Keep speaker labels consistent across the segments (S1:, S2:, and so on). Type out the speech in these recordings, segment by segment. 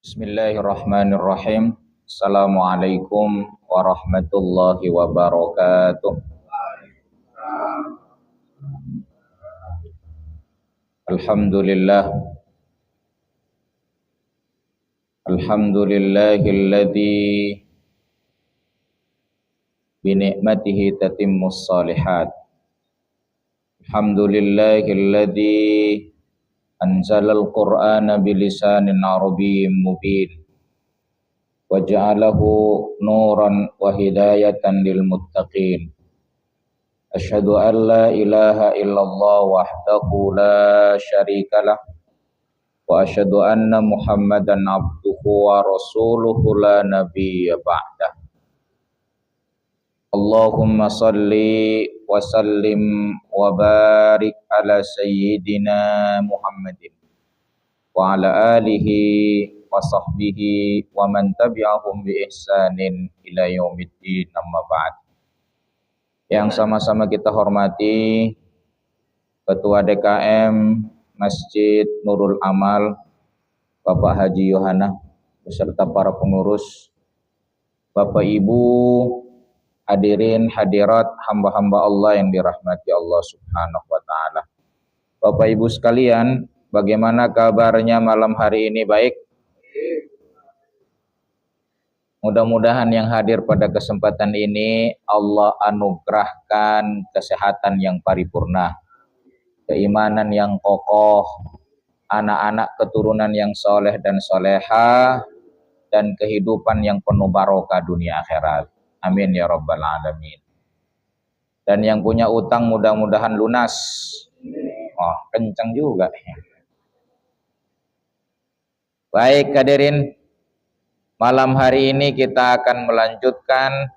S1: Bismillahirrahmanirrahim. Assalamualaikum warahmatullahi wabarakatuh. Alhamdulillah. Alhamdulillahilladzi bi ni'matihi tatimmus shalihat. Alhamdulillahilladzi anzalal qur'ana bilisanin arabiyyin mubin wa ja'alahu nuran wa hidayatan lil muttaqin. Asyhadu an la ilaha illallah wahdahu la syarikalah wa asyhadu anna Muhammadan abduhu wa rasuluhu la nabiyya ba'dah. Allahumma salli wa sallim wa barik ala sayyidina Muhammadin wa ala alihi wa sahbihi wa man tabi'ahum bi ihsanin ila yaumiddin, amma ba'd. Yang sama-sama kita hormati Ketua DKM Masjid Nurul Amal Bapak Haji Yohana beserta para pengurus, Bapak Ibu hadirin hadirat hamba-hamba Allah yang dirahmati Allah Subhanahu wa taala. Bapak Ibu sekalian, bagaimana kabarnya malam hari ini? Baik? Mudah-mudahan yang hadir pada kesempatan ini Allah anugerahkan kesehatan yang paripurna, keimanan yang kokoh, anak-anak keturunan yang soleh dan soleha, dan kehidupan yang penuh barokah dunia akhirat. Amin ya rabbal alamin. Dan yang punya utang mudah-mudahan lunas. Oh, kencang juga. Baik hadirin, malam hari ini kita akan melanjutkan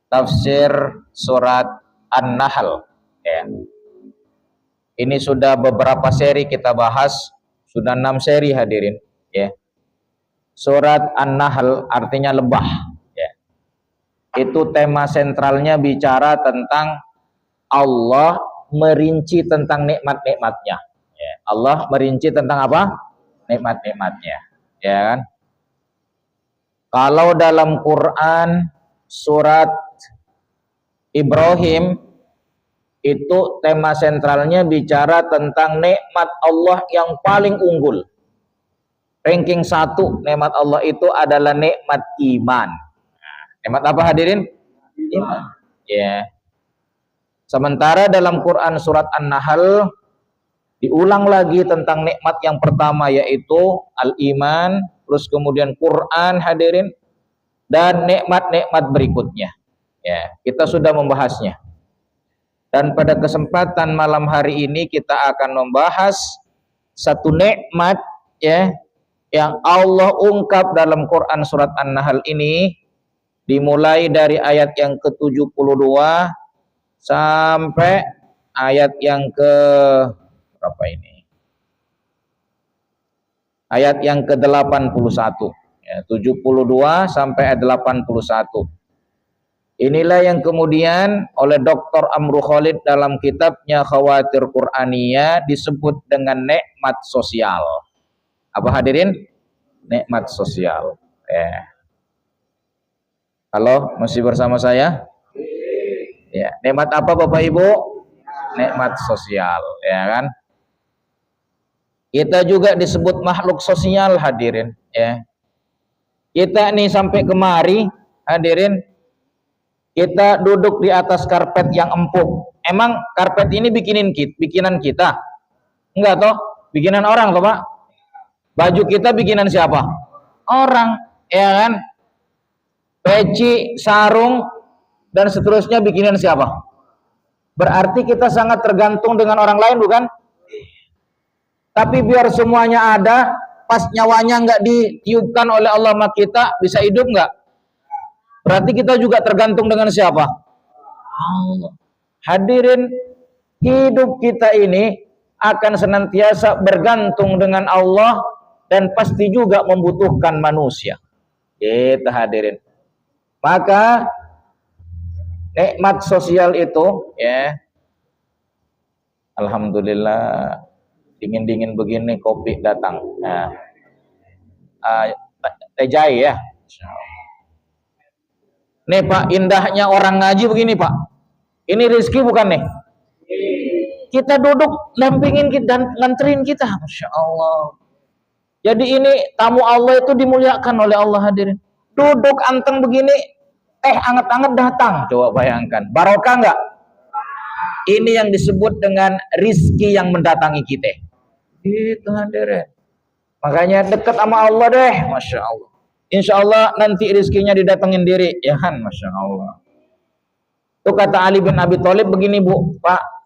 S1: tafsir surat An-Nahl. Ya. Ini sudah beberapa seri kita bahas, sudah 6 seri hadirin. Ya. Surat An-Nahl artinya lebah. Itu tema sentralnya bicara tentang Allah merinci tentang nikmat-nikmatnya. Ya, Allah merinci tentang apa? Nikmat-nikmatnya. Ya kan? Kalau dalam Quran surat Ibrahim itu tema sentralnya bicara tentang nikmat Allah yang paling unggul. Ranking 1 nikmat Allah itu adalah nikmat iman. Nikmat apa hadirin? Iman. Ya. Sementara dalam Quran surat An-Nahl diulang lagi tentang nikmat yang pertama yaitu al-iman, terus kemudian Quran hadirin, dan nikmat-nikmat berikutnya. Ya, kita sudah membahasnya. Dan pada kesempatan malam hari ini kita akan membahas satu nikmat ya yang Allah ungkap dalam Quran surat An-Nahl ini. Dimulai dari ayat yang ke-72 sampai ayat yang ke berapa ini? Ayat yang ke-81. Ya, 72 sampai 81. Inilah yang kemudian oleh Dr. Amru Khalid dalam kitabnya Khawatir Qur'aniyah disebut dengan nikmat sosial. Apa hadirin? Nikmat sosial. Ya. Halo, masih bersama saya? Ya, nikmat apa Bapak Ibu? Nikmat sosial, ya kan? Kita juga disebut makhluk sosial hadirin, ya. Kita nih sampai kemari hadirin, kita duduk di atas karpet yang empuk. Emang karpet ini bikinan kita? Enggak toh? Bikinan orang toh, Pak? Baju kita bikinan siapa? Orang, ya kan? Peci, sarung, dan seterusnya bikinan siapa? Berarti kita sangat tergantung dengan orang lain, bukan? Tapi biar semuanya ada, pas nyawanya nggak ditiupkan oleh Allah sama kita, bisa hidup nggak? Berarti kita juga tergantung dengan siapa? Allah. Hadirin, hidup kita ini akan senantiasa bergantung dengan Allah dan pasti juga membutuhkan manusia. Kita hadirin. Maka nikmat sosial itu ya, alhamdulillah dingin-dingin begini kopi datang. Nah, Tejai ya. Nih Pak, indahnya orang ngaji begini Pak. Ini rezeki bukan nih? Kita duduk dampingin kita dan nganterin kita, Masya Allah. Jadi ini tamu Allah itu dimuliakan oleh Allah hadirin. Duduk anteng begini, anget-anget datang. Coba bayangkan, barokah nggak? Ini yang disebut dengan rizki yang mendatangi kita. Itu hadirin. Makanya dekat sama Allah deh, Masya Allah. Insya Allah nanti rizkinya didatengin diri, ya kan, Masya Allah. Itu kata Ali bin Abi Thalib begini Bu, Pak.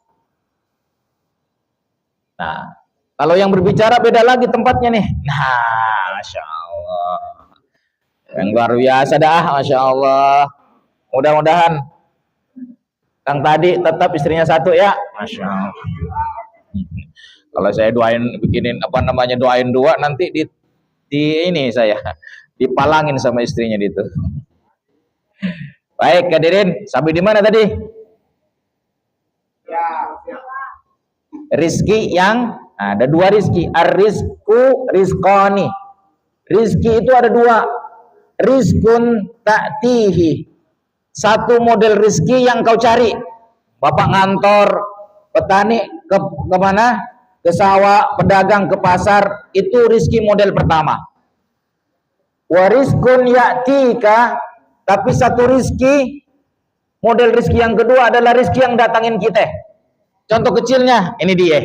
S1: Nah, kalau yang berbicara beda lagi tempatnya nih. Nah, Masya Allah. Yang luar biasa dah, Masya Allah. Mudah-mudahan yang tadi tetap istrinya satu ya, Masya Allah. Kalau saya bikinin doain dua, nanti di ini saya dipalangin sama istrinya itu. Baik hadirin, sampai di mana tadi? Rizki yang ada dua rizki. Ar-rizku rizqani. Rizki itu ada dua. Rizkun ta'tihi. Satu model rizki yang kau cari. Bapak ngantor, petani ke mana? Ke sawah, pedagang ke pasar. Itu rizki model pertama. Warizkun ya'tika, tapi satu rizki, model rizki yang kedua adalah rizki yang datangin kita. Contoh kecilnya, ini dia.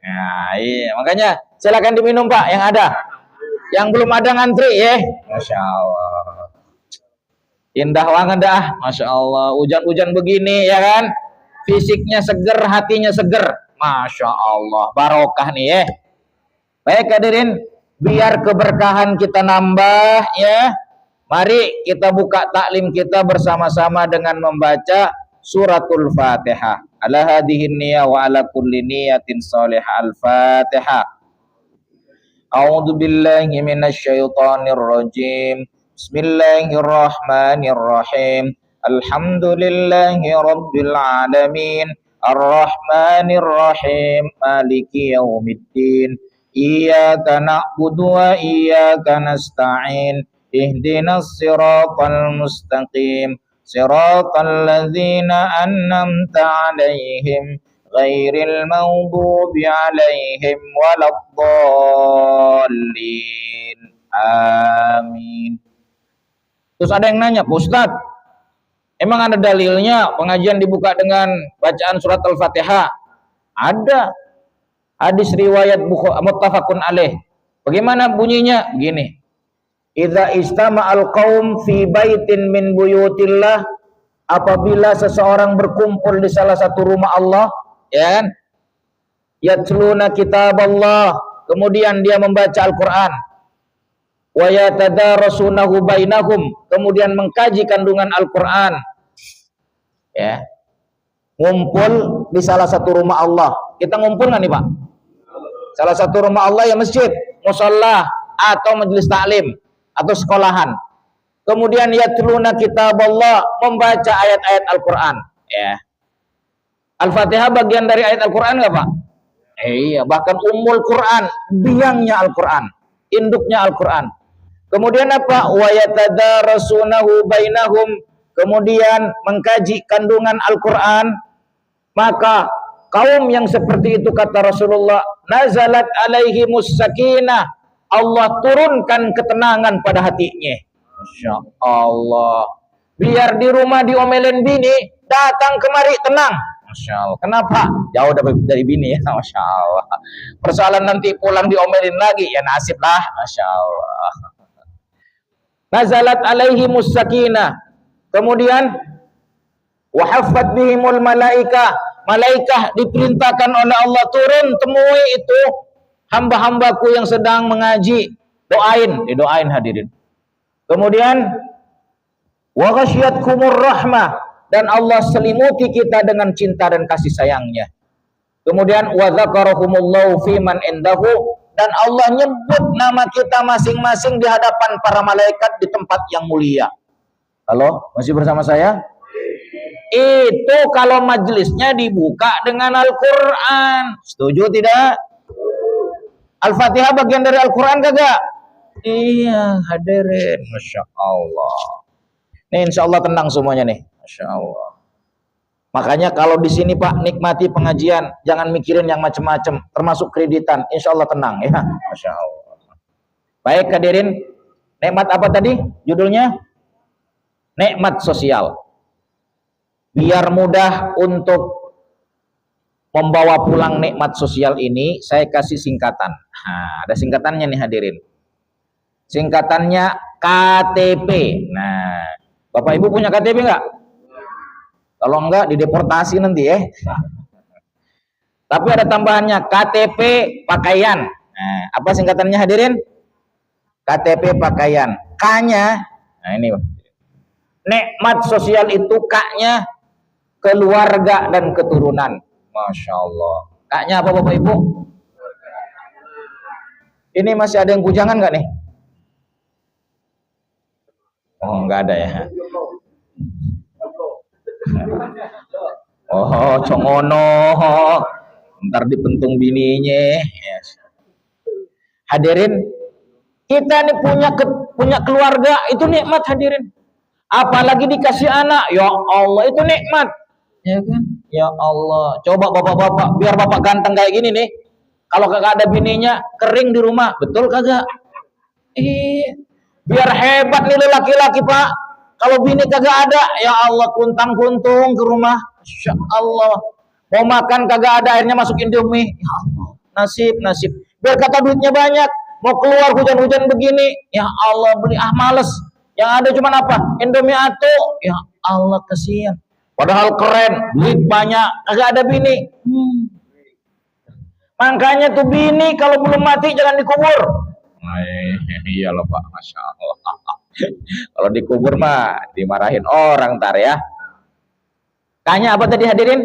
S1: Nah, iya. Makanya silakan diminum Pak, yang ada. Yang belum ada ngantri ya. Masya Allah. Indah banget dah, Masya Allah. Hujan-hujan begini ya kan. Fisiknya seger, hatinya seger. Masya Allah, barokah nih ya. Baik hadirin, biar keberkahan kita nambah ya. Mari kita buka taklim kita bersama-sama dengan membaca suratul Fatihah. Ala hadhihi niyya wa ala kulli niyatin salihah. Al-Fatihah. A'udzu billahi minasyaitonir rajim. Bismillahirrahmanirrahim. Alhamdulillahi rabbil alamin. Ar-Rahmanir Rahim. Maliki yaumiddin. Iyyaka na'budu wa iyyaka nasta'in. Ihdinas siratal mustaqim. Siratal ladzina an'amta 'alaihim ghairil maghdubi 'alaihim waladdallin. Amin. Terus ada yang nanya, Ustaz, emang ada dalilnya pengajian dibuka dengan bacaan surat Al-Fatihah? Ada. Hadis riwayat muttafaqun alaih. Bagaimana bunyinya? Begini. Idza istama'al qaum fi baitin min buyutillah, apabila seseorang berkumpul di salah satu rumah Allah, ya kan? Yatluna kitaballah, kemudian dia membaca Al-Qur'an. Wa yatadarasunahu bainahum, kemudian mengkaji kandungan Al-Qur'an. Ya. Ngumpul di salah satu rumah Allah. Kita ngumpul nggak nih Pak? Salah satu rumah Allah ya masjid, musholla atau majelis taklim atau sekolahan. Kemudian yatluna kitaballah, membaca ayat-ayat Al-Qur'an, ya. Al-Fatihah bagian dari ayat Al-Qur'an enggak, Pak? Iya, bahkan ummul Qur'an, biangnya Al-Qur'an, induknya Al-Qur'an. Kemudian apa? Wa yatadarasunahu bainahum, kemudian mengkaji kandungan Al-Qur'an. Maka kaum yang seperti itu, kata Rasulullah, nazalat alaihimus sakinah, Allah turunkan ketenangan pada hatinya. Masya Allah. Biar di rumah diomelin bini, datang kemari tenang. Masya Allah. Kenapa? Jauh dari bini ya. Masya Allah. Persoalan nanti pulang diomelin lagi, ya nasib lah. Masya Allah. Nazalat alaihimus sakinah. Kemudian wahaffat bihimul malaikah. Malaikah diperintahkan oleh Allah turun temui itu hamba-hambaku yang sedang mengaji. Didoain hadirin. Kemudian wa ghasyiyatkumur rahmah, dan Allah selimuti kita dengan cinta dan kasih sayangnya. Kemudian wa dzakarahumullahu fi man indahu, dan Allah nyebut nama kita masing-masing di hadapan para malaikat di tempat yang mulia. Halo, masih bersama saya? Itu kalau majelisnya dibuka dengan Al-Qur'an. Setuju tidak? Al-Fatihah bagian dari Al-Qur'an kagak? Iya, hadirin, masya Allah. Nih, insya Allah tenang semuanya nih, masya Allah. Makanya kalau di sini Pak nikmati pengajian, jangan mikirin yang macam-macam, termasuk kreditan. Insya Allah tenang ya, masya Allah. Baik hadirin, nikmat apa tadi? Judulnya nikmat sosial. Biar mudah untuk membawa pulang nikmat sosial ini, saya kasih singkatan. Nah, ada singkatannya nih hadirin. Singkatannya KTP. Nah, Bapak Ibu punya KTP nggak? Kalau enggak dideportasi nanti ya. Tapi ada tambahannya KTP pakaian. Nah, apa singkatannya hadirin? KTP pakaian. K-nya, nah ini nikmat sosial itu K-nya keluarga dan keturunan. Masya Allah. K-nya apa Bapak Ibu? Ini masih ada yang bujangan nggak nih? Oh, nggak ada ya. Oh, congono. Ntar dipentung bininya. Yes. Hadirin, kita nih punya keluarga itu nikmat hadirin. Apalagi dikasih anak, ya Allah itu nikmat. Ya kan? Ya Allah. Coba bapak-bapak, biar bapak ganteng kayak gini nih. Kalau kagak ada bininya, kering di rumah, betul kagak? Biar hebat nih laki-laki Pak. Kalau bini kagak ada, ya Allah kuntang-kuntung ke rumah. Masya Allah. Mau makan kagak ada, akhirnya masuk Indomie. Ya Allah, nasib. Biar kata duitnya banyak, mau keluar hujan-hujan begini, ya Allah beli males. Yang ada cuma apa? Indomie atu. Ya Allah kasihan. Padahal keren, duit banyak, kagak ada bini. Makanya tuh bini kalau belum mati jangan dikubur. Iya loh Pak, masya Allah. Kalau dikubur mah dimarahin orang ntar ya. Tanya apa tadi hadirin?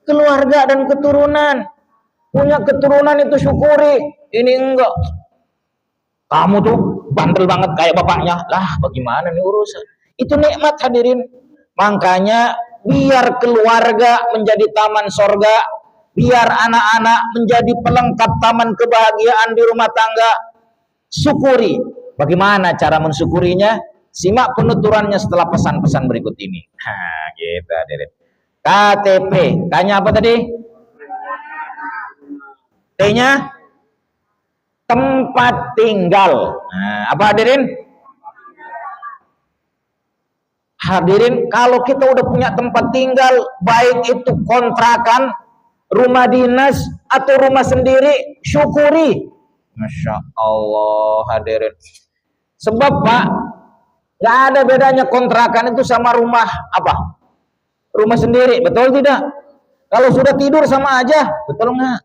S1: Keluarga dan keturunan. Punya keturunan itu syukuri. Ini enggak. Kamu tuh bandel banget kayak bapaknya. Lah bagaimana nih urusan? Itu nikmat hadirin. Makanya biar keluarga menjadi taman sorga, biar anak-anak menjadi pelengkap taman kebahagiaan di rumah tangga, syukuri. Bagaimana cara mensyukurinya? Simak penuturannya setelah pesan-pesan berikut ini. Nah, gitu hadirin. KTP, K-nya apa tadi? T-nya tempat tinggal. Nah, apa hadirin? Hadirin, kalau kita udah punya tempat tinggal, baik itu kontrakan, rumah dinas, atau rumah sendiri, syukuri. Masya Allah hadirin. Sebab Pak, gak ada bedanya kontrakan itu sama rumah apa? Rumah sendiri, betul tidak? Kalau sudah tidur sama aja, betul nggak?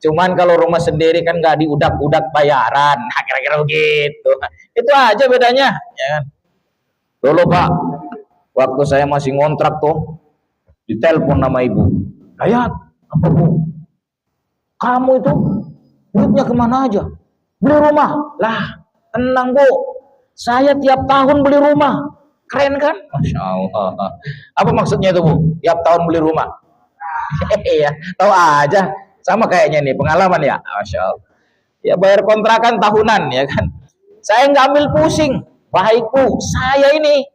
S1: Cuman kalau rumah sendiri kan gak diudak-udak bayaran, nah, kira-kira begitu. Itu aja bedanya, ya kan? Dulu Pak, waktu saya masih ngontrak tuh, ditelepon nama ibu. Ayat, apa Bu? Kamu itu duitnya kemana aja? Beli rumah. Lah, tenang Bu, saya tiap tahun beli rumah. Keren kan? Masya Allah. Apa maksudnya itu Bu? Tiap tahun beli rumah? Iya, tahu aja. Sama kayaknya nih, pengalaman ya. Masya Allah. Ya bayar kontrakan tahunan ya kan. Saya nggak ambil pusing. Baik Bu, saya ini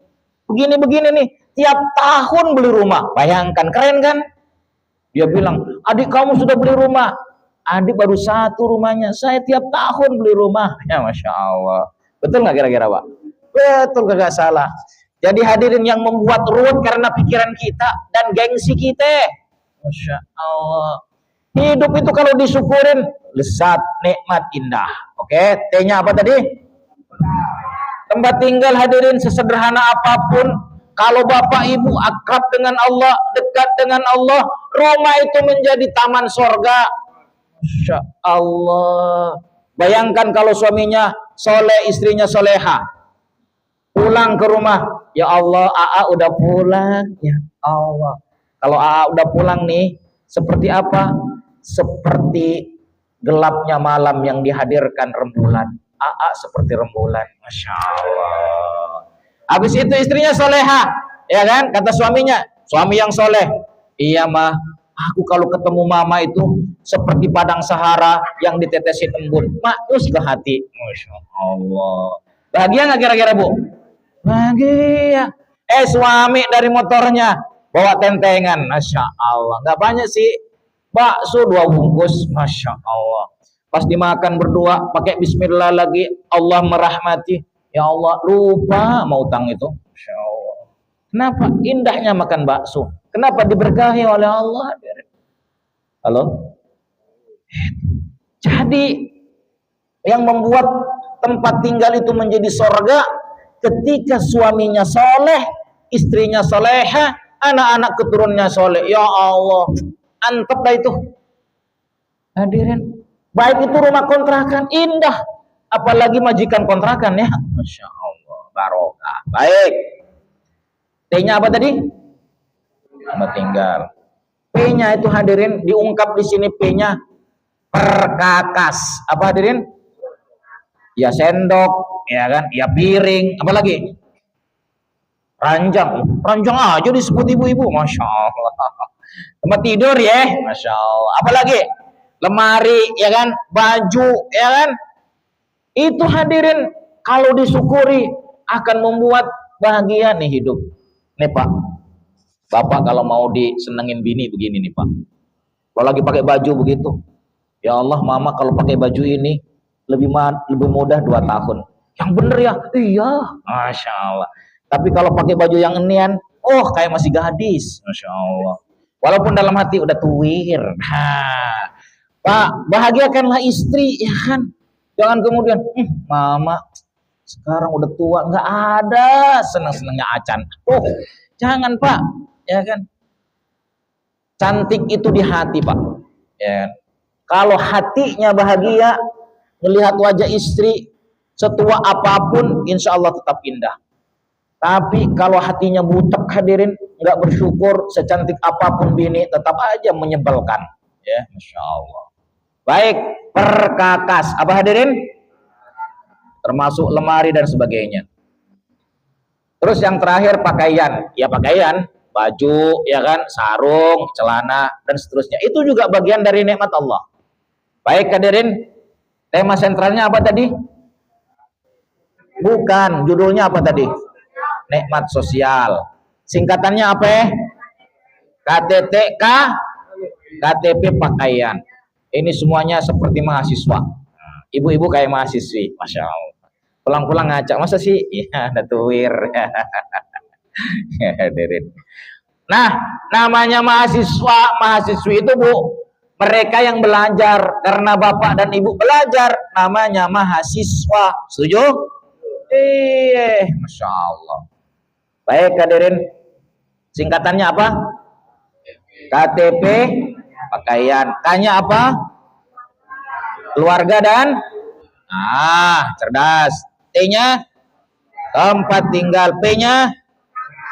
S1: begini-begini nih, tiap tahun beli rumah. Bayangkan, keren kan? Dia bilang, adik kamu sudah beli rumah. Adik baru satu rumahnya, saya tiap tahun beli rumah. Ya Masya Allah. Betul nggak kira-kira Pak? Betul, kagak salah. Jadi hadirin, yang membuat ruwet karena pikiran kita dan gengsi kita. Masya Allah. Hidup itu kalau disyukurin, lezat, nikmat, indah. Oke, T-nya apa tadi? Tempat tinggal hadirin, sesederhana apapun, kalau bapak ibu akrab dengan Allah, dekat dengan Allah, rumah itu menjadi taman sorga. Masya Allah. Bayangkan kalau suaminya soleh, istrinya soleha, pulang ke rumah, ya Allah, AA udah pulang, ya Allah. Kalau AA udah pulang nih, seperti apa? Seperti gelapnya malam yang dihadirkan rembulan. AA seperti rembulan, masya Allah. Habis itu istrinya soleha, ya kan? Kata suaminya, suami yang soleh, iya mah, Aku kalau ketemu mama itu seperti padang Sahara yang ditetesin embun. Makus ke hati. Masya Allah. Bahagia nggak kira-kira Bu? Bahagia. Suami dari motornya bawa tentengan. Masya Allah. Nggak banyak sih. Bakso 2 bungkus. Masya Allah. Pas dimakan berdua pakai bismillah lagi. Allah merahmati. Ya Allah, lupa mau utang itu. Masya Allah. Kenapa indahnya makan bakso? Kenapa diberkahi oleh Allah? Halo? Jadi yang membuat tempat tinggal itu menjadi sorga ketika suaminya soleh, istrinya soleha, anak-anak keturunannya soleh. Ya Allah, antep dah itu. Hadirin, baik itu rumah kontrakan indah, apalagi majikan kontrakan ya. Masya Allah, barokah. Baik. T-nya apa tadi? Tempat tinggal. P-nya itu hadirin diungkap di sini, P-nya perkakas. Apa hadirin? Ya sendok, ya kan? Ya piring, apa lagi? Ranjang. Ranjang aja disebut ibu-ibu. Masya Allah. Tempat tidur ya, Masya Allah. Apa lagi? Lemari, ya kan? Baju, ya kan? Itu hadirin kalau disyukuri akan membuat bahagia nih hidup. Nih Pak, Bapak kalau mau disenengin bini begini nih Pak. Kalau lagi pakai baju begitu, ya Allah mama kalau pakai baju ini lebih mudah 2 tahun. Yang bener ya? Iya, Masya Allah. Tapi kalau pakai baju yang enian, oh kayak masih gadis, Masya Allah. Walaupun dalam hati udah tuwir. Pak, bahagiakanlah istri, ya kan? Jangan kemudian, mama sekarang udah tua, nggak ada senang-senangnya acan. Oh, jangan Pak, ya kan? Cantik itu di hati Pak. Ya. Kalau hatinya bahagia, melihat wajah istri setua apapun, insya Allah tetap indah. Tapi kalau hatinya butek hadirin, nggak bersyukur, secantik apapun bini, tetap aja menyebalkan. Ya, Masya Allah. Baik, perkakas. Apa hadirin? Termasuk lemari dan sebagainya. Terus yang terakhir pakaian, ya pakaian, baju, ya kan, sarung, celana dan seterusnya. Itu juga bagian dari nikmat Allah. Baik hadirin, tema sentralnya apa tadi? Bukan, judulnya apa tadi? Nikmat sosial. Singkatannya apa ya? KTTK, KTP pakaian. Ini semuanya seperti mahasiswa. Ibu-ibu kayak mahasiswi, Masya Allah. Pulang-pulang ngacak, masa sih? Ya, ada tuwir. Nah, namanya mahasiswi itu Bu, mereka yang belajar karena bapak dan ibu belajar, namanya mahasiswa. Setuju? Masya Allah. Baik hadirin, singkatannya apa? KTP pakaian. K-nya apa? Keluarga dan cerdas. T-nya tempat tinggal. P-nya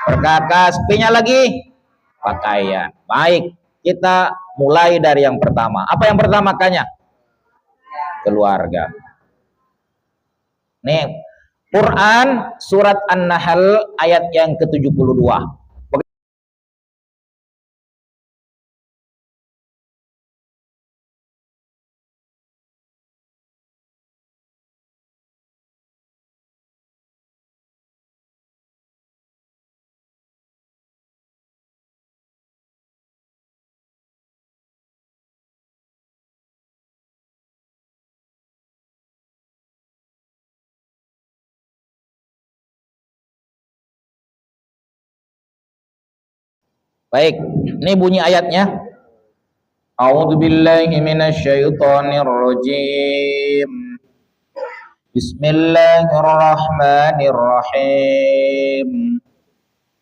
S1: perkakas. P-nya lagi pakaian. Baik, kita mulai dari yang pertama. Apa yang pertama K-nya? Keluarga. Nih, Quran surat An-Nahl ayat yang ke-72. Baik, ini bunyi ayatnya. A'udzubillahi minasyaitonirrajim. Bismillahirrahmanirrahim.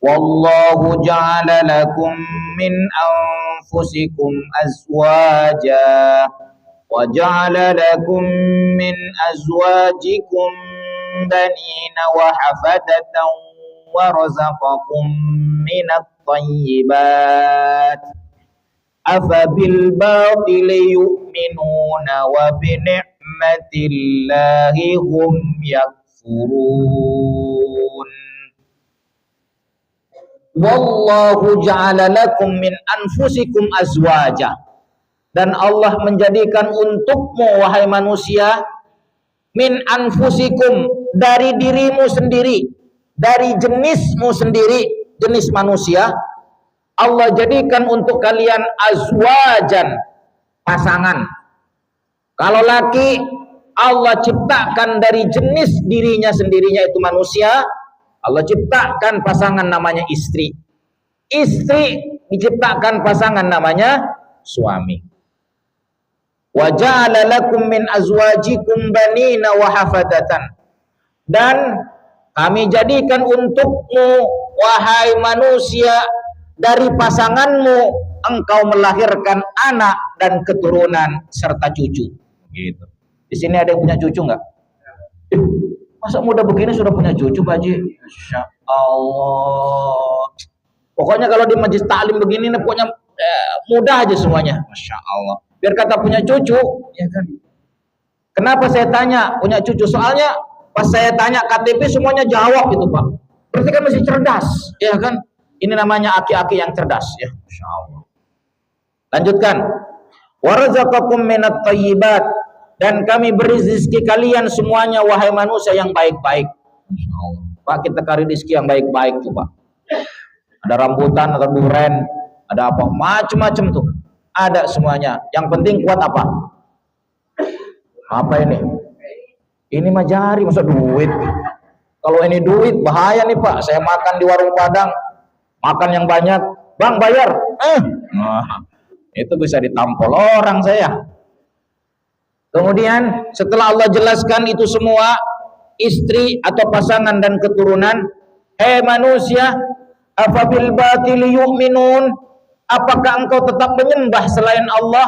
S1: Wallahu ja'ala lakum min anfusikum azwaja wa ja'ala lakum min azwajikum banina wa hafadatan wa razaqakum minat thayyibat afabil batili yu'minuna wa bini'matillahi hum yakfurun. Wallahu ja'ala lakum min anfusikum azwaja. Dan Allah menjadikan untukmu wahai manusia min anfusikum, dari dirimu sendiri, dari jenismu sendiri, jenis manusia, Allah jadikan untuk kalian azwajan, pasangan. Kalau laki, Allah ciptakan dari jenis dirinya sendirinya, itu manusia, Allah ciptakan pasangan namanya istri. Istri diciptakan pasangan namanya suami. Wa ja'ala lakum min azwajikum banina wa hafadatan. Dan kami jadikan untukmu wahai manusia, dari pasanganmu engkau melahirkan anak dan keturunan serta cucu. Gitu. Di sini ada yang punya cucu nggak? Masa muda begini sudah punya cucu, Pak Haji? Masya Allah. Pokoknya kalau di majlis taklim begini, pokoknya mudah aja semuanya. Masya Allah. Biar kata punya cucu, ya kan? Kenapa saya tanya punya cucu? Soalnya pas saya tanya KTP semuanya jawab itu, Pak. Berarti kan masih cerdas, ya kan? Ini namanya aki-aki yang cerdas, ya. Masya Allah. Lanjutkan. Warazaqakum minat thayyibat, dan kami beri rezeki kalian semuanya wahai manusia yang baik-baik. Masya Allah. Pak, kita cari rezeki yang baik-baik tuh, Pak. Ada rambutan, ada durian, ada apa, macam-macam tuh. Ada semuanya. Yang penting kuat apa? Apa ini? Ini mah jari, masa duit. Kalau ini duit bahaya nih, Pak. Saya makan di warung Padang, makan yang banyak, Bang bayar. Nah, itu bisa ditampol orang saya. Kemudian setelah Allah jelaskan itu semua, istri atau pasangan dan keturunan, manusia, afabil batili yu'minun, apakah engkau tetap menyembah selain Allah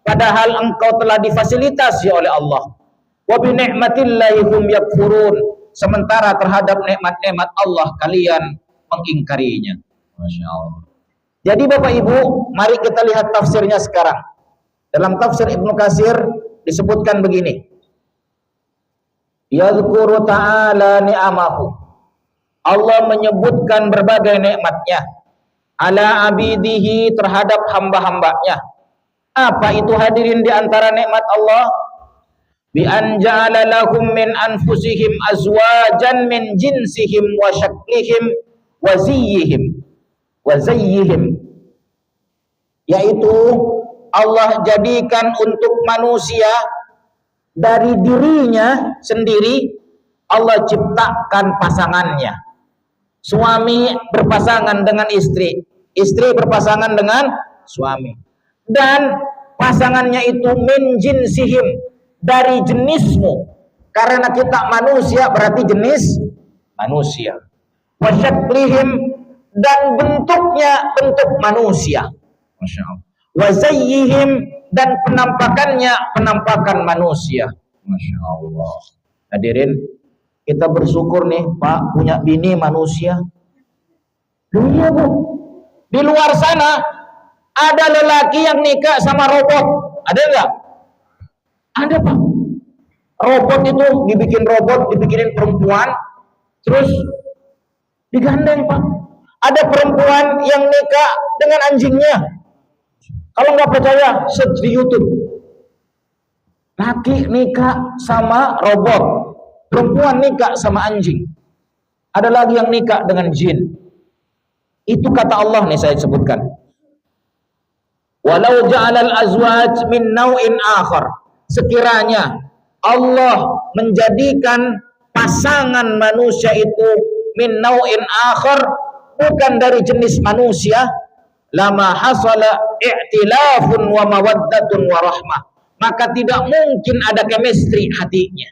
S1: padahal engkau telah difasilitasi oleh Allah? Wa bi ni'matillahi hum yakfurun, sementara terhadap nikmat-nikmat Allah kalian mengingkarinya. Masya Allah. Jadi Bapak Ibu, mari kita lihat tafsirnya sekarang. Dalam tafsir Ibnu Katsir disebutkan begini. Yadhkuru ta'ala ni'amahu. Allah menyebutkan berbagai nikmatnya ala abidihi, terhadap hamba-hambanya. Apa itu hadirin di antara nikmat Allah? Bi an ja'ala lahum min anfusihim azwajan min jinsihim wa syaklihim wa ziyyihim. Yaitu Allah jadikan untuk manusia dari dirinya sendiri, Allah ciptakan pasangannya. Suami berpasangan dengan istri, istri berpasangan dengan suami, dan pasangannya itu min jinsihim, dari jenismu, karena kita manusia berarti jenis manusia. Wa syaklihim, dan bentuknya bentuk manusia. Masya Allah. Wa zayyihim, dan penampakannya penampakan manusia. Masya Allah. Hadirin, kita bersyukur nih Pak, punya bini manusia. Iya Bu, di luar sana ada lelaki yang nikah sama robot, ada enggak? Ada Pak. Robot itu dibikin robot, dibikinin perempuan, terus digandeng Pak. Ada perempuan yang nikah dengan anjingnya. Kalau nggak percaya, search di YouTube. Laki nikah sama robot, perempuan nikah sama anjing. Ada lagi yang nikah dengan jin. Itu kata Allah nih saya sebutkan. Walau ja'alal azwaj min naw'in akhar. Sekiranya Allah menjadikan pasangan manusia itu min naw'in akhar, bukan dari jenis manusia, lama hasala i'tilafun wa mawaddatun wa rahmah, maka tidak mungkin ada chemistry hatinya,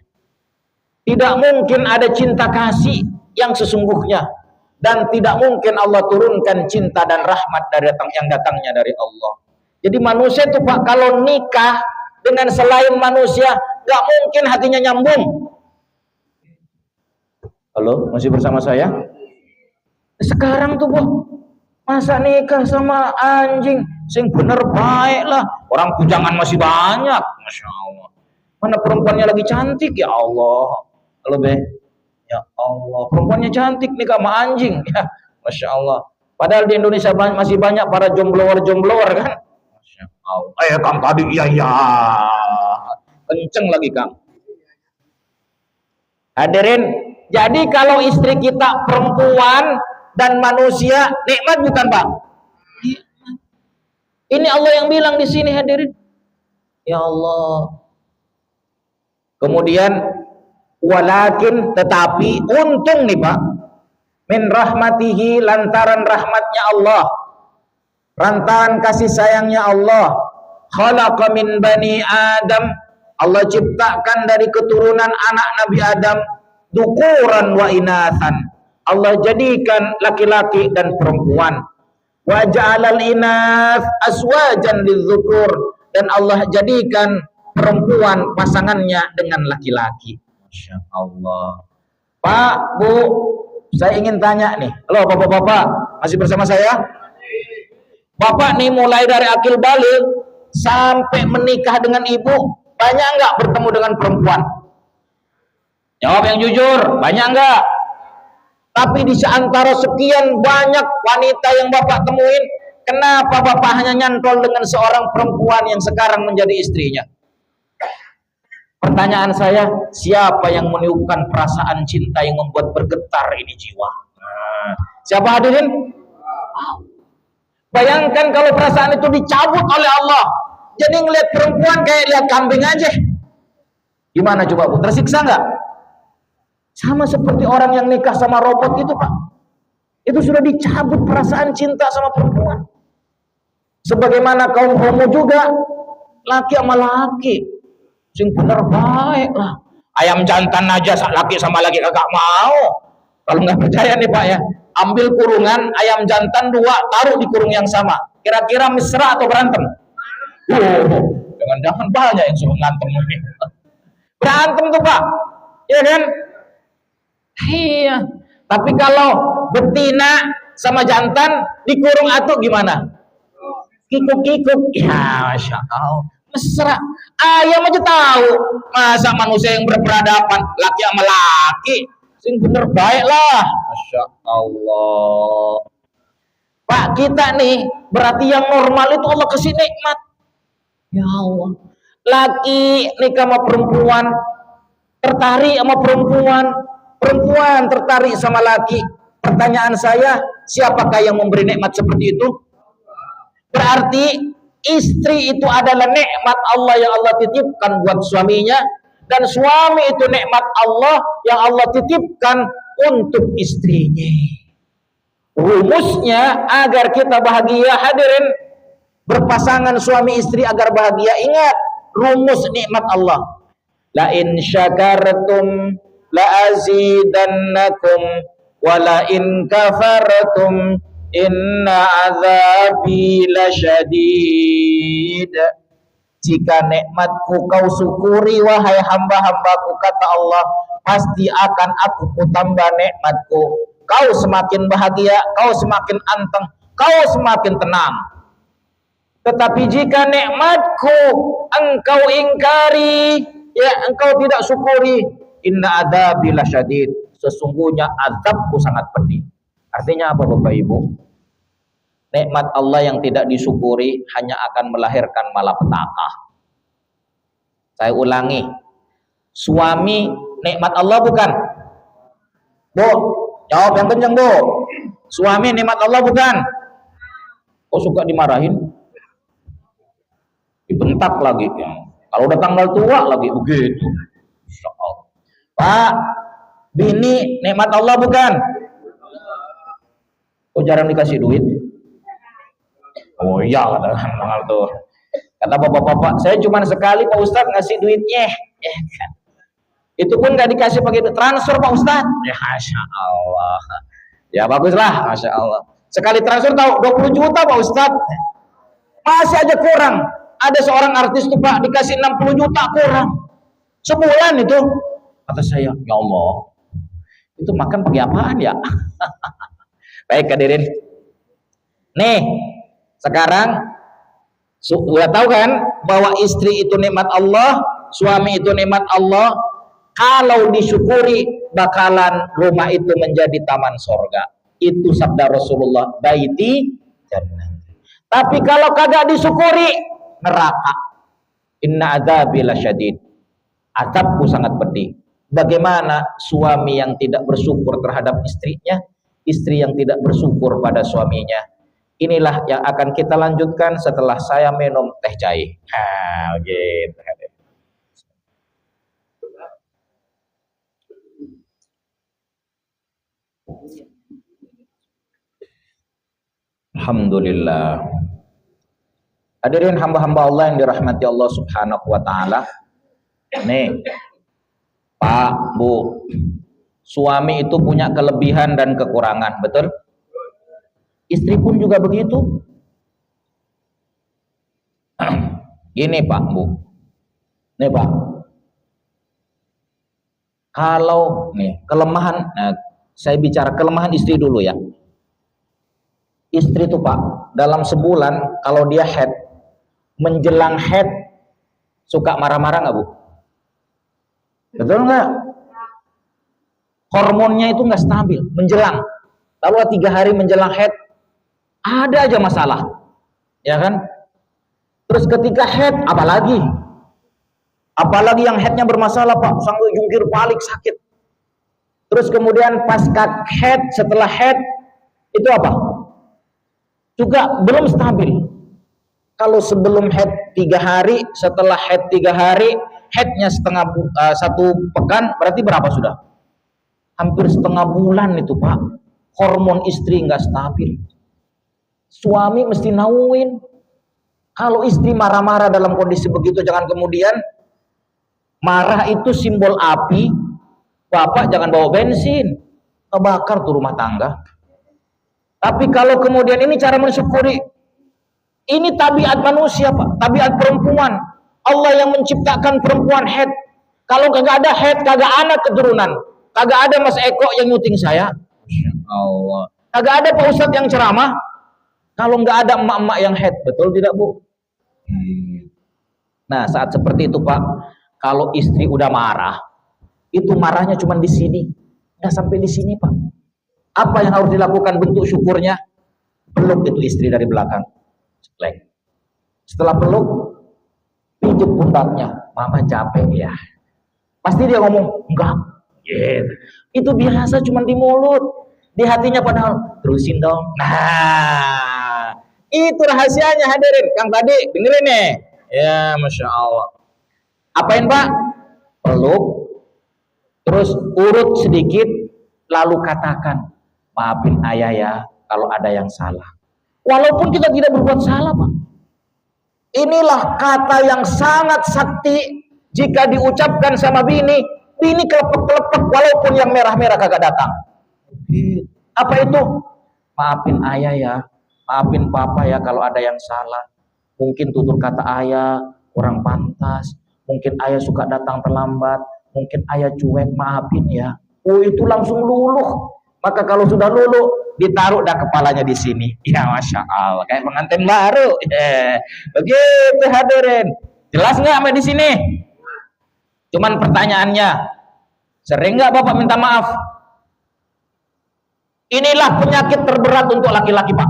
S1: tidak mungkin ada cinta kasih yang sesungguhnya, dan tidak mungkin Allah turunkan cinta dan rahmat dari yang datangnya dari Allah. Jadi manusia itu Pak, kalau nikah dengan selain manusia, gak mungkin hatinya nyambung. Halo, masih bersama saya? Sekarang tuh Bu, masa nikah sama anjing, sing bener baik lah, orang pujangan masih banyak. Masya Allah. Mana perempuannya lagi cantik, ya Allah. Halo Be, ya Allah, perempuannya cantik nikah sama anjing, ya Masya Allah. Padahal di Indonesia masih banyak para jomblower kan. Masya Allah. Kang tadi iya. Kenceng lagi Kang. Hadirin, jadi kalau istri kita perempuan dan manusia, nikmat bukan Pak? Ini Allah yang bilang di sini hadirin. Ya Allah. Kemudian walakin tetapi untung nih Pak, min rahmatihi lantaran rahmatnya Allah, lantaran kasih sayangnya Allah, khalaqa min bani Adam, Allah ciptakan dari keturunan anak Nabi Adam dukuran wa inathan, Allah jadikan laki-laki dan perempuan, wa ja'alal inath aswajan lidzukur, dan Allah jadikan perempuan pasangannya dengan laki-laki. Masya Allah. Pak, Bu, saya ingin tanya nih. Halo bapak-bapak, masih bersama saya? Bapak nih mulai dari akil baligh sampai menikah dengan ibu, banyak nggak bertemu dengan perempuan? Jawab yang jujur, banyak nggak? Tapi di antara sekian banyak wanita yang bapak temuin, kenapa bapak hanya nyantol dengan seorang perempuan yang sekarang menjadi istrinya? Pertanyaan saya, siapa yang meniupkan perasaan cinta yang membuat bergetar ini jiwa? Siapa hadirin? Bayangkan kalau perasaan itu dicabut oleh Allah, jadi ngelihat perempuan kayak lihat kambing aja. Gimana coba Bu? Tersiksa nggak? Sama seperti orang yang nikah sama robot itu Pak. Itu sudah dicabut perasaan cinta sama perempuan. Sebagaimana kaum homo juga, laki sama laki. Sing bener baik lah. Ayam jantan aja laki sama laki kagak mau. Kalau nggak percaya nih Pak ya, ambil kurungan ayam jantan 2, taruh di kurung yang sama. Kira-kira mesra atau berantem? Jangan-jangan banyak yang suruh ngantem ini. Berantem tuh Pak, ya kan? Iya. Tapi kalau betina sama jantan dikurung atuk gimana? Kikuk-kikuk. Ya Masya Allah, mesra. Ayam aja tahu, masa manusia yang berperadaban laki sama laki, sing bener baik lah. Masya Allah. Pak, kita nih berarti yang normal itu Allah kasih nikmat. Ya Allah, laki nikah sama perempuan, tertarik sama perempuan, perempuan tertarik sama laki. Pertanyaan saya, siapakah yang memberi nikmat seperti itu? Berarti istri itu adalah nikmat Allah yang Allah titipkan buat suaminya, dan suami itu nikmat Allah yang Allah titipkan untuk istrinya. Rumusnya agar kita bahagia hadirin, berpasangan suami istri agar bahagia, ingat rumus nikmat Allah. La in syakartum la azidannakum wa la in kafartum inna azabi lasyadid. Jika nikmatku kau syukuri wahai hamba-hambaku, kata Allah, pasti akan aku tambah nikmatku. Kau semakin bahagia, kau semakin anteng, kau semakin tenang. Tetapi jika nikmatku engkau ingkari, ya engkau tidak syukuri, inna adzabi lasyadid, sesungguhnya azabku sangat pedih. Artinya apa Bapak Ibu? Nikmat Allah yang tidak disyukuri hanya akan melahirkan malapetaka. Saya ulangi, suami nikmat Allah bukan? Bu, jawab yang kencang Bu. Suami nikmat Allah bukan? Oh suka dimarahin, dibentak lagi ya. Kalau udah tanggal tua lagi begitu. Pak, bini nikmat Allah bukan? Oh jarang dikasih duit. Oh iya kata tanggal tuh. Kata bapak-bapak, saya cuma sekali Pak Ustadz ngasih duitnya. Ya kan. Itu pun gak dikasih pakai transfer Pak Ustadz. Ya Masya Allah. Ya baguslah, Masya Allah. Sekali transfer tahu 20 juta Pak Ustadz. Masih aja kurang. Ada seorang artis tuh Pak dikasih 60 juta kurang. Sebulan itu. Kata saya, ya Allah, itu makan pakai apaan ya? Baik hadirin. Nih, sekarang sudah tahu kan bahwa istri itu nikmat Allah, suami itu nikmat Allah. Kalau disyukuri bakalan rumah itu menjadi taman sorga. Itu sabda Rasulullah, baiti jannah. Tapi kalau kagak disyukuri, neraka. Inna adzabi lasyadid. Azabku sangat pedih. Bagaimana suami yang tidak bersyukur terhadap istrinya, istri yang tidak bersyukur pada suaminya. Inilah yang akan kita lanjutkan setelah saya minum teh jahe. Gitu. Alhamdulillah. Hadirin hamba-hamba Allah yang dirahmati Allah Subhanahu wa taala. Nih, Pak, Bu, suami itu punya kelebihan dan kekurangan, betul? Istri pun juga begitu. Gini Pak, Bu. Nih Pak. Kalau nih kelemahan, saya bicara kelemahan istri dulu ya. Istri itu Pak, dalam sebulan kalau dia head, menjelang head suka marah-marah nggak Bu? Betul nggak? Hormonnya itu nggak stabil, menjelang. Lalu 3 hari menjelang head, ada aja masalah, ya kan? Terus ketika head, apalagi yang headnya bermasalah Pak, sampai jungkir balik sakit. Terus kemudian pasca head, setelah head itu apa? Juga belum stabil. Kalau sebelum head 3 hari, setelah head 3 hari, headnya 1 pekan, berarti berapa sudah? Hampir setengah bulan itu Pak. Hormon istri nggak stabil. Suami mesti nauin. Kalau istri marah-marah dalam kondisi begitu, jangan kemudian marah itu simbol api. Bapak jangan bawa bensin, kebakar tuh rumah tangga. Tapi kalau kemudian ini cara mensyukuri, ini tabiat manusia Pak, tabiat perempuan. Allah yang menciptakan perempuan head. Kalau kagak ada head, kagak anak keturunan, kagak ada Mas Eko yang nyuting saya. Masya Allah. Kagak ada Pak Ustadz yang ceramah. Kalau nggak ada emak-emak yang head, betul tidak Bu? Nah saat seperti itu Pak, kalau istri udah marah, itu marahnya cuma di sini, nggak sampai di sini Pak. Apa yang harus dilakukan bentuk syukurnya? Peluk itu istri dari belakang. Setelah peluk, pijit pundaknya. Mama capek ya. Pasti dia ngomong, enggak. Gitu. Itu biasa cuma di mulut. Di hatinya padahal, terusin dong. Nah, itu rahasianya hadirin. Kang tadi, dengerin nih. Ya, Masya Allah. Apain Pak? Peluk. Terus urut sedikit. Lalu katakan, maafin ayah ya kalau ada yang salah. Walaupun kita tidak berbuat salah Pak. Inilah kata yang sangat sakti jika diucapkan sama bini. Bini kelepek-kelepek walaupun yang merah-merah kagak datang. Apa itu? Maafin ayah ya, maafin papa ya kalau ada yang salah. Mungkin tutur kata ayah kurang pantas. Mungkin ayah suka datang terlambat. Mungkin ayah cuek, maafin ya. Oh itu langsung luluh. Maka kalau sudah luluh, ditaruh dah kepalanya di sini. Ya Masya Allah, kayak pengantin baru. Begitu hadirin. Jelas nggak sampai di sini? Cuman pertanyaannya, sering nggak Bapak minta maaf? Inilah penyakit terberat untuk laki-laki Pak.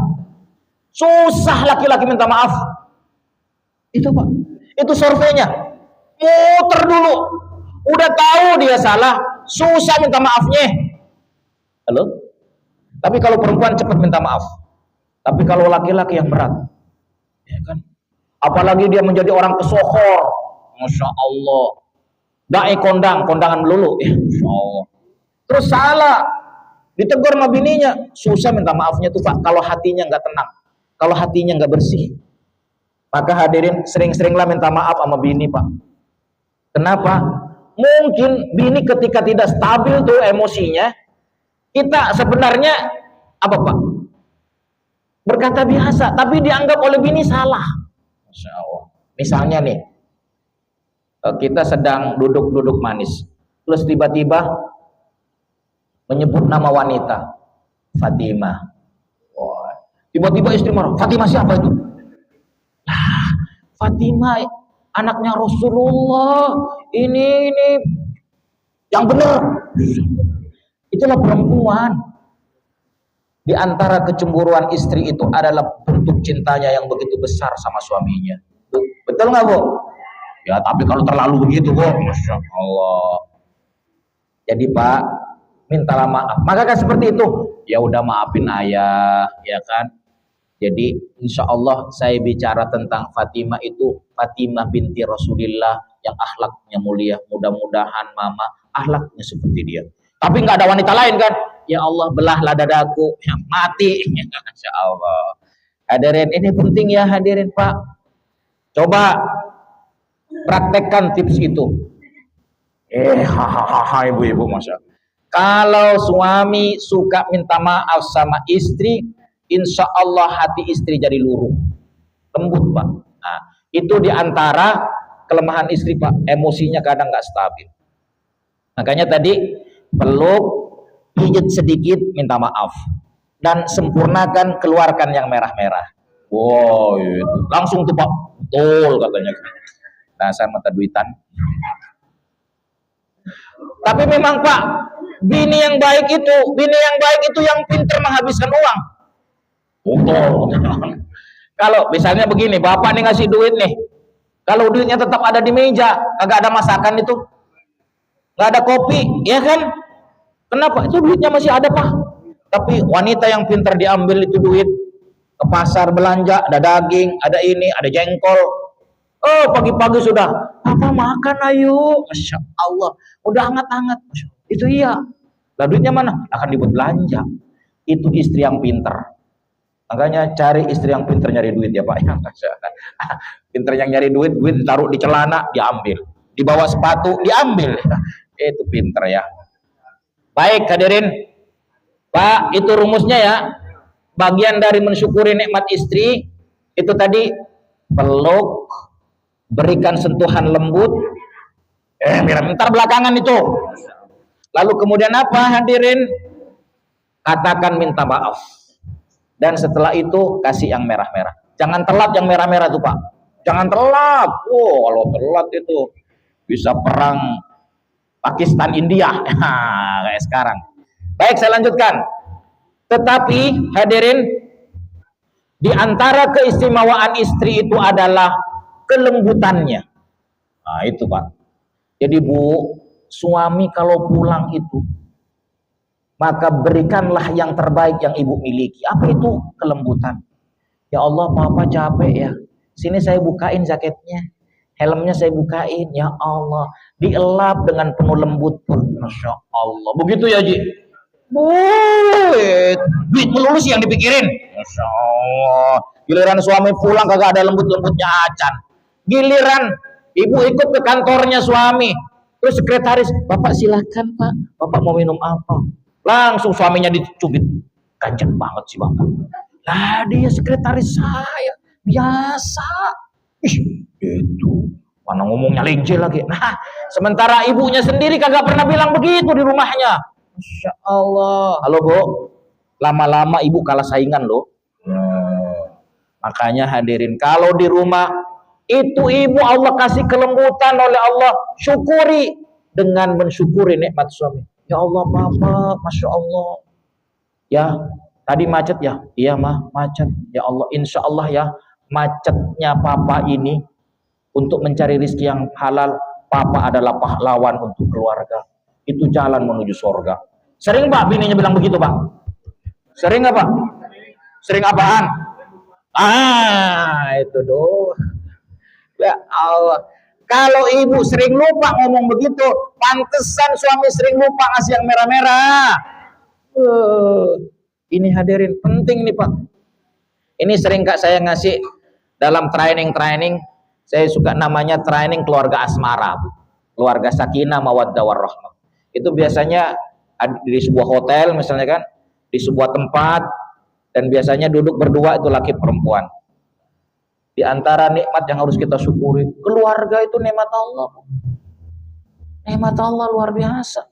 S1: Susah laki-laki minta maaf. Itu Pak, itu surveinya. Muter dulu. Udah tahu dia salah, susah minta maafnya. Halo? Tapi kalau perempuan cepat minta maaf. Tapi kalau laki-laki yang berat, ya kan? Apalagi dia menjadi orang pesohor, Masya Allah. Dai kondangan melulu, ya Masya Allah. Terus salah, ditegur sama bininya, susah minta maafnya tuh Pak. Kalau hatinya nggak tenang, kalau hatinya nggak bersih. Maka hadirin sering-seringlah minta maaf sama bini Pak. Kenapa? Mungkin bini ketika tidak stabil tuh emosinya, kita sebenarnya apa Pak? Berkata biasa, tapi dianggap oleh bini salah. Masya Allah. Misalnya nih, kita sedang duduk-duduk manis, terus tiba-tiba menyebut nama wanita, Fatimah. Wah, tiba-tiba istri marah, Fatimah siapa itu? Nah, Fatimah anaknya Rasulullah. Ini yang benar. Itulah perempuan. Di antara kecemburuan istri itu adalah bentuk cintanya yang begitu besar sama suaminya. Betul nggak, Bu? Ya, tapi kalau terlalu begitu, Bu, Masya Allah. Jadi, Pak, mintalah maaf. Maka kan seperti itu. Ya udah, maafin ayah, ya kan? Jadi insya Allah saya bicara tentang Fatimah itu Fatimah binti Rasulillah yang akhlaknya mulia. Mudah-mudahan mama akhlaknya seperti dia. Tapi nggak ada wanita lain kan? Ya Allah, belahlah dadaku, yang mati. Insya Allah. Hadirin, ini penting ya hadirin Pak. Coba praktekkan tips itu. Hahaha ibu-ibu, masya Allah. Kalau suami suka minta maaf sama istri, insya Allah hati istri jadi luruh, lembut Pak. Nah, itu diantara kelemahan istri Pak, emosinya kadang nggak stabil. Makanya tadi peluk, pijit sedikit, minta maaf, dan sempurnakan, keluarkan yang merah-merah. Wow, itu langsung tuh Pak, betul katanya. Nah, saya mata duitan. Tapi memang Pak, bini yang baik itu yang pintar menghabiskan uang. Betul. Kalau misalnya begini, bapak nih ngasih duit nih, kalau duitnya tetap ada di meja, kagak ada masakan itu, nggak ada kopi, ya kan? Kenapa? Itu duitnya masih ada Pak. Tapi wanita yang pintar diambil itu duit ke pasar belanja, ada daging, ada ini, ada jengkol. Oh, pagi-pagi sudah, Papa makan ayo. Masya Allah, udah hangat-hangat. Itu iya. Lah duitnya mana? Akan dibuat belanja. Itu istri yang pintar. Makanya cari istri yang pintar nyari duit ya Pak. Pintar yang nyari duit, duit ditaruh di celana, diambil. Di bawah sepatu, diambil. Itu pintar ya. Baik hadirin. Pak, itu rumusnya ya. Bagian dari mensyukuri nikmat istri, itu tadi peluk, berikan sentuhan lembut, bentar belakangan itu. Lalu kemudian apa hadirin? Katakan minta maaf. Dan setelah itu kasih yang merah-merah. Jangan telat yang merah-merah tuh Pak. Jangan telat. Oh, kalau telat itu bisa perang Pakistan India. Kayak sekarang. Baik, saya lanjutkan. Tetapi hadirin, di antara keistimewaan istri itu adalah kelembutannya. Nah, itu Pak. Jadi Bu, suami kalau pulang itu, maka berikanlah yang terbaik yang ibu miliki. Apa itu kelembutan? Ya Allah, Papa capek ya. Sini saya bukain jaketnya, helmnya saya bukain. Ya Allah, dielap dengan penuh lembut pun. Masya Allah. Begitu ya Ji? Duit melulu sih yang dipikirin. Masya Allah. Giliran suami pulang kagak ada lembut-lembutnya acan. Giliran ibu ikut ke kantornya suami, terus sekretaris, Bapak silakan Pak, Bapak mau minum apa? Langsung suaminya dicubit. Ganjen banget sih Bapak. Lah dia sekretaris saya, biasa. Ih, itu mana ngomongnya lenje lagi. Nah, sementara ibunya sendiri kagak pernah bilang begitu di rumahnya. Masya Allah. Halo Bu, lama-lama ibu kalah saingan loh. Makanya hadirin, kalau di rumah itu ibu Allah kasih kelembutan oleh Allah, syukuri dengan mensyukuri nikmat suami. Ya Allah Papa, Masya Allah. Ya, tadi macet ya? Iya mah, macet. Ya Allah, insya Allah ya, macetnya Papa ini untuk mencari rezeki yang halal, Papa adalah pahlawan untuk keluarga. Itu jalan menuju surga. Sering Pak bininya bilang begitu Pak? Sering nggak Pak? Sering apaan? Itu doh. Ya Allah. Kalau ibu sering lupa ngomong begitu, pantesan suami sering lupa ngasih yang merah-merah. Ini hadirin penting nih Pak. Ini sering Kak saya ngasih dalam training. Saya suka namanya training keluarga asmara, Bu. Keluarga sakinah mawaddah warahmah. Itu biasanya di sebuah hotel misalnya kan, di sebuah tempat, dan biasanya duduk berdua itu laki perempuan. Di antara nikmat yang harus kita syukuri, keluarga itu nikmat Allah. Nikmat Allah luar biasa.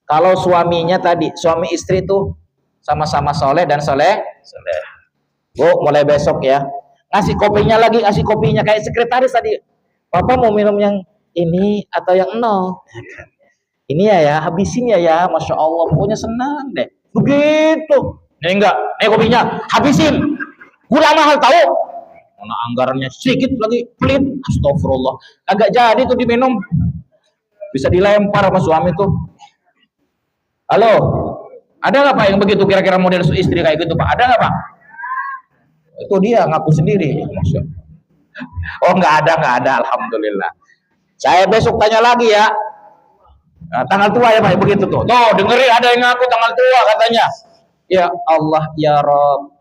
S1: Kalau suaminya tadi, suami istri itu sama-sama soleh dan soleh. Bu, mulai besok ya, ngasih kopinya lagi, ngasih kopinya kayak sekretaris tadi. Papa mau minum yang ini atau yang nol? Ini ya, habisin ya, Masya Allah, pokoknya senang deh. Begitu. Nih enggak, nih kopinya, habisin. Gula mahal tahu. Mana anggarannya sedikit lagi, pelit. Astagfirullah. Agak jadi tuh diminum. Bisa dilempar sama suami tuh. Halo, ada nggak Pak yang begitu kira-kira model istri kayak gitu Pak? Ada nggak Pak? Itu dia ngaku sendiri. Oh nggak ada, alhamdulillah. Saya besok tanya lagi ya. Nah, tanggal tua ya Pak, begitu tuh. Tuh dengerin ada yang ngaku tanggal tua katanya. Ya Allah ya Rob.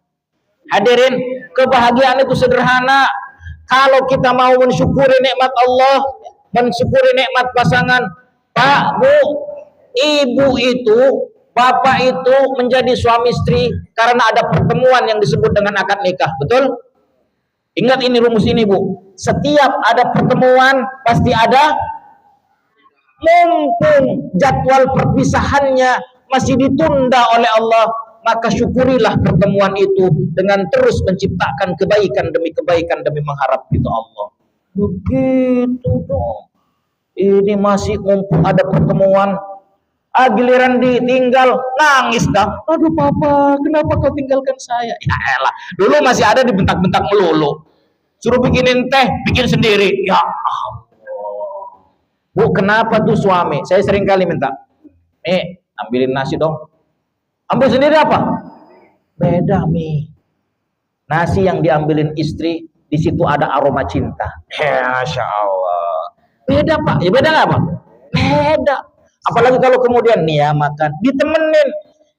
S1: Hadirin, kebahagiaan itu sederhana. Kalau kita mau mensyukuri nikmat Allah, mensyukuri nikmat pasangan, Pak, Bu, Ibu itu, Bapak itu menjadi suami istri karena ada pertemuan yang disebut dengan akad nikah, betul? Ingat ini rumus ini Bu. Setiap ada pertemuan pasti ada. Mumpung jadwal perpisahannya masih ditunda oleh Allah, maka syukurilah pertemuan itu dengan terus menciptakan kebaikan demi mengharap itu Allah. Begitu dong. Ini masih mumpung ada pertemuan, giliran ditinggal nangis dah. Aduh papa, kenapa kau tinggalkan saya? Ya elah, dulu masih ada dibentak-bentak melulu. Suruh bikinin teh, bikin sendiri. Ya Allah. Bu, kenapa tuh suami? Saya sering kali minta, ambilin nasi dong. Ambil sendiri apa? Beda Mi. Nasi yang diambilin istri, di situ ada aroma cinta. Masya Allah. Beda Pak. Ya beda nggak Pak? Beda. Apalagi kalau kemudian nih ya makan, ditemenin.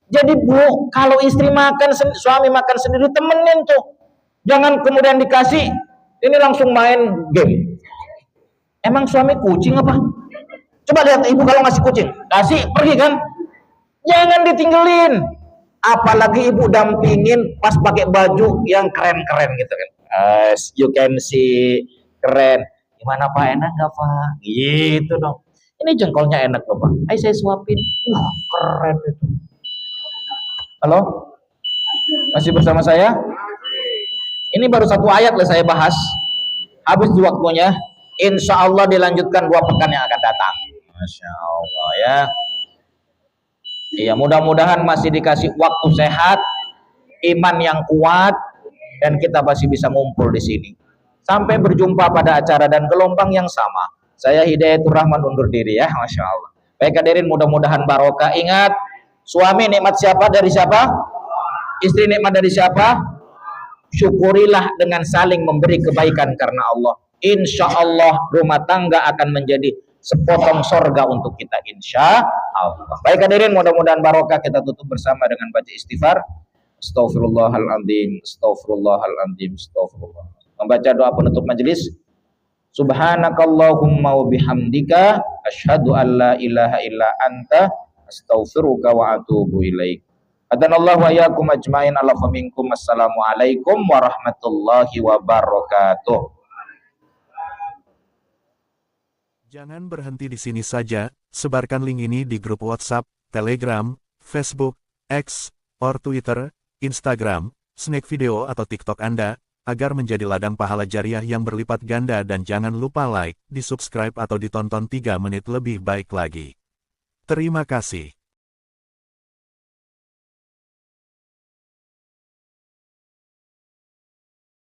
S1: Jadi Bu, kalau istri makan, suami makan sendiri, temenin tuh. Jangan kemudian dikasih, ini langsung main game. Emang suami kucing apa? Coba lihat ibu kalau ngasih kucing, kasih pergi kan? Jangan ditinggalin. Apalagi ibu dampingin pas pakai baju yang keren-keren gitu kan. As you can see, keren. Gimana Pak, enak nggak Pak? Gitu dong. Ini jengkolnya enak loh Pak. Ayo saya suapin. Wah keren itu. Halo? Masih bersama saya? Ini baru satu ayat lah saya bahas. Habis di waktunya. Insya Allah dilanjutkan 2 pekan yang akan datang. Masya Allah ya. Iya, mudah-mudahan masih dikasih waktu sehat, iman yang kuat, dan kita masih bisa ngumpul di sini. Sampai berjumpa pada acara dan gelombang yang sama. Saya Hidayatur Rahman undur diri ya, Masya Allah. Baik hadirin, mudah-mudahan barokah. Ingat, suami nikmat siapa dari siapa? Istri nikmat dari siapa? Syukurilah dengan saling memberi kebaikan karena Allah. Insya Allah rumah tangga akan menjadi sepotong sorga untuk kita insya Allah. Baik hadirin, mudah-mudahan barokah. Kita tutup bersama dengan baca istighfar. Astaghfirullahaladzim, astaghfirullahaladzim, astaghfirullah. Membaca doa penutup majelis. Subhanakallahumma wa bihamdika asyhadu an la ilaha illa anta astaghfiruka wa atubu ilaik. Adanallahu wa iyyakum ajmain ala faminkum. Assalamualaikum warahmatullahi wabarakatuh.
S2: Jangan berhenti di sini saja, sebarkan link ini di grup WhatsApp, Telegram, Facebook, X, or Twitter, Instagram, Snack Video atau TikTok Anda, agar menjadi ladang pahala jariah yang berlipat ganda dan jangan lupa like, di-subscribe atau ditonton 3 menit lebih baik lagi. Terima kasih.